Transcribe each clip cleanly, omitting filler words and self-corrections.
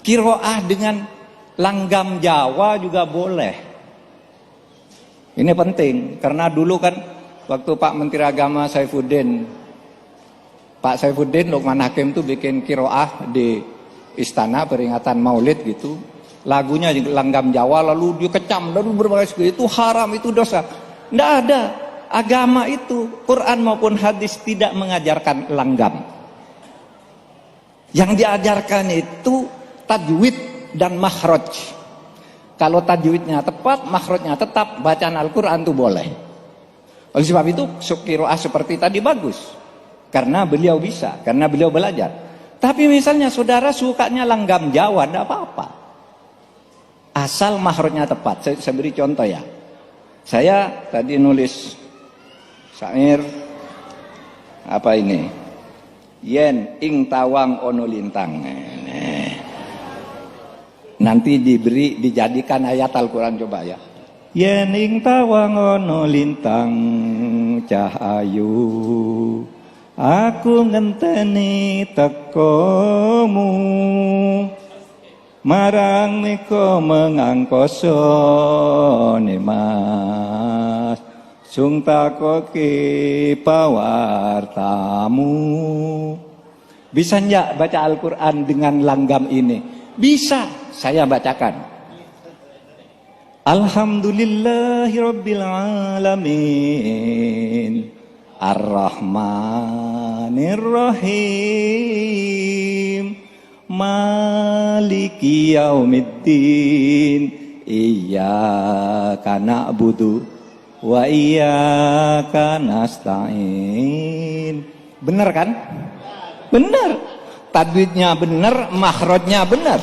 Qiraah dengan langgam Jawa juga boleh. Ini penting karena dulu kan waktu Pak Menteri Agama Pak Saifuddin Lukman Hakim tuh bikin qiraah di istana peringatan Maulid gitu. Lagunya langgam Jawa, lalu dia kecam, lalu berbagai itu haram, itu dosa. Tidak ada. Agama itu, Quran maupun hadis tidak mengajarkan langgam. Yang diajarkan itu tajwid dan makhraj. Kalau tajwidnya tepat, makhrajnya tetap, bacaan Al-Quran itu boleh. Oleh sebab itu, qiraah seperti tadi bagus. Karena beliau bisa, karena beliau belajar. Tapi misalnya saudara sukanya langgam Jawa, tidak apa-apa. Asal makhrajnya tepat. Saya beri contoh ya. Saya tadi nulis syair apa ini? Yen ing tawang ono lintang. Nanti dijadikan ayat Al-Quran coba ya. Yen ing tawang ono lintang cahayu, aku ngenteni tekomu. Marang miko mengangkoso ne mas, sung takoki pawartamu. Bisa enggak baca Al-Quran dengan langgam ini? Bisa, saya bacakan. Alhamdulillahirabbil alamin, Ar-Rahmanir-Rahim, Maliki yaumiddin, Iyyaka na'budu wa iyyaka nasta'in. Benar kan? Benar. Tajwidnya benar, makhrajnya benar.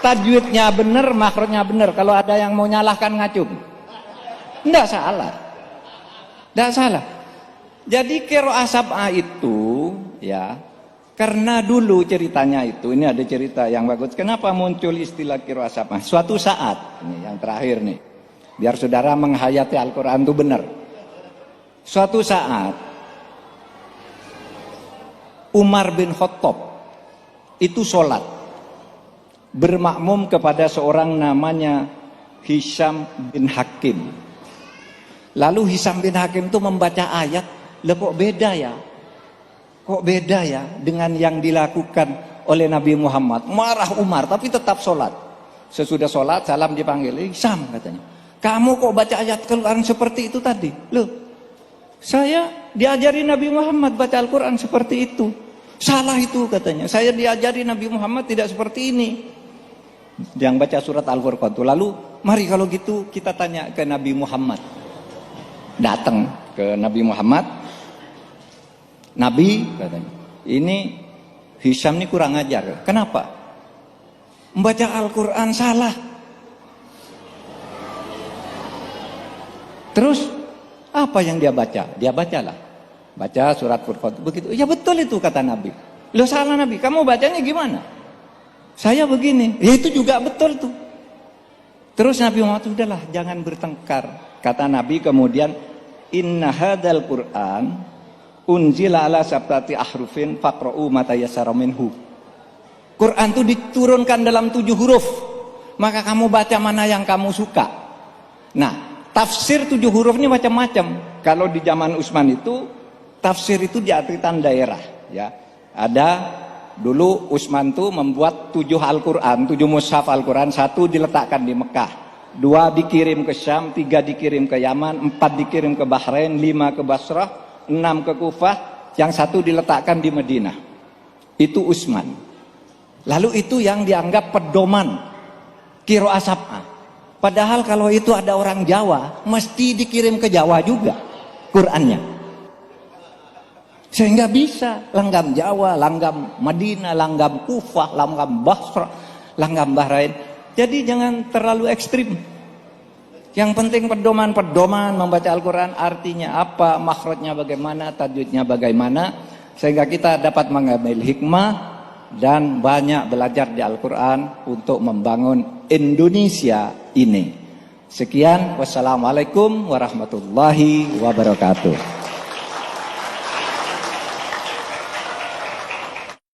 Tajwidnya benar, makhrajnya benar. Kalau ada yang mau nyalahkan ngacung. Enggak salah. Enggak salah. Jadi qiraah sab'ah itu ya, karena dulu ceritanya itu, ini ada cerita yang bagus. Kenapa muncul istilah qiraah sab'ah? Suatu saat, ini yang terakhir nih, biar saudara menghayati Al-Quran itu benar. Suatu saat, Umar bin Khattab itu sholat, bermakmum kepada seorang namanya Hisham bin Hakim. Lalu Hisham bin Hakim itu membaca ayat, lah kok beda ya? Kok beda ya dengan yang dilakukan oleh Nabi Muhammad? Marah Umar, tapi tetap sholat. Sesudah sholat, salam dipanggil, Hisham katanya, kamu kok baca ayat Al-Quran seperti itu tadi? Loh, saya diajari Nabi Muhammad baca Al-Quran seperti itu. Salah itu katanya. Saya diajari Nabi Muhammad tidak seperti ini. Yang baca surat Al-Furqan itu. Lalu, mari kalau gitu kita tanya ke Nabi Muhammad. Datang ke Nabi Muhammad. Nabi katanya, ini Hisham ini kurang ajar. Kenapa? Membaca Al-Quran salah. Terus apa yang dia baca? Dia bacalah. Baca surat Furqan begitu. Ya betul itu kata Nabi. Loh salah Nabi, kamu bacanya gimana? Saya begini. Ya itu juga betul tuh. Terus Nabi Muhammad, sudahlah jangan bertengkar. Kata Nabi kemudian, inna hadzal Qur'an unzila ala sab'ati ahrufin faqra'u ma tayassara minhu. Quran itu diturunkan dalam 7 huruf. Maka kamu baca mana yang kamu suka. Nah, tafsir 7 huruf ini macam-macam. Kalau di zaman Utsman itu tafsir itu diartikan daerah ya. Ada dulu Utsman itu membuat 7 Al-Quran, 7 mushaf Al-Quran, 1 diletakkan di Mekah, 2 dikirim ke Syam, 3 dikirim ke Yaman, 4 dikirim ke Bahrain, 5 ke Basrah, 6 ke Kufah, yang 1 diletakkan di Madinah. Itu Utsman. Lalu itu yang dianggap pedoman qiraah sab'ah. Padahal kalau itu ada orang Jawa, mesti dikirim ke Jawa juga Qur'annya. Sehingga bisa langgam Jawa, langgam Madinah, langgam Kufah, langgam Basra, langgam Bahrain. Jadi jangan terlalu ekstrim. Yang penting pedoman-pedoman membaca Al-Quran, artinya apa, makhrajnya bagaimana, tajwidnya bagaimana, sehingga kita dapat mengambil hikmah dan banyak belajar di Al-Quran untuk membangun Indonesia ini. Sekian, wassalamualaikum warahmatullahi wabarakatuh.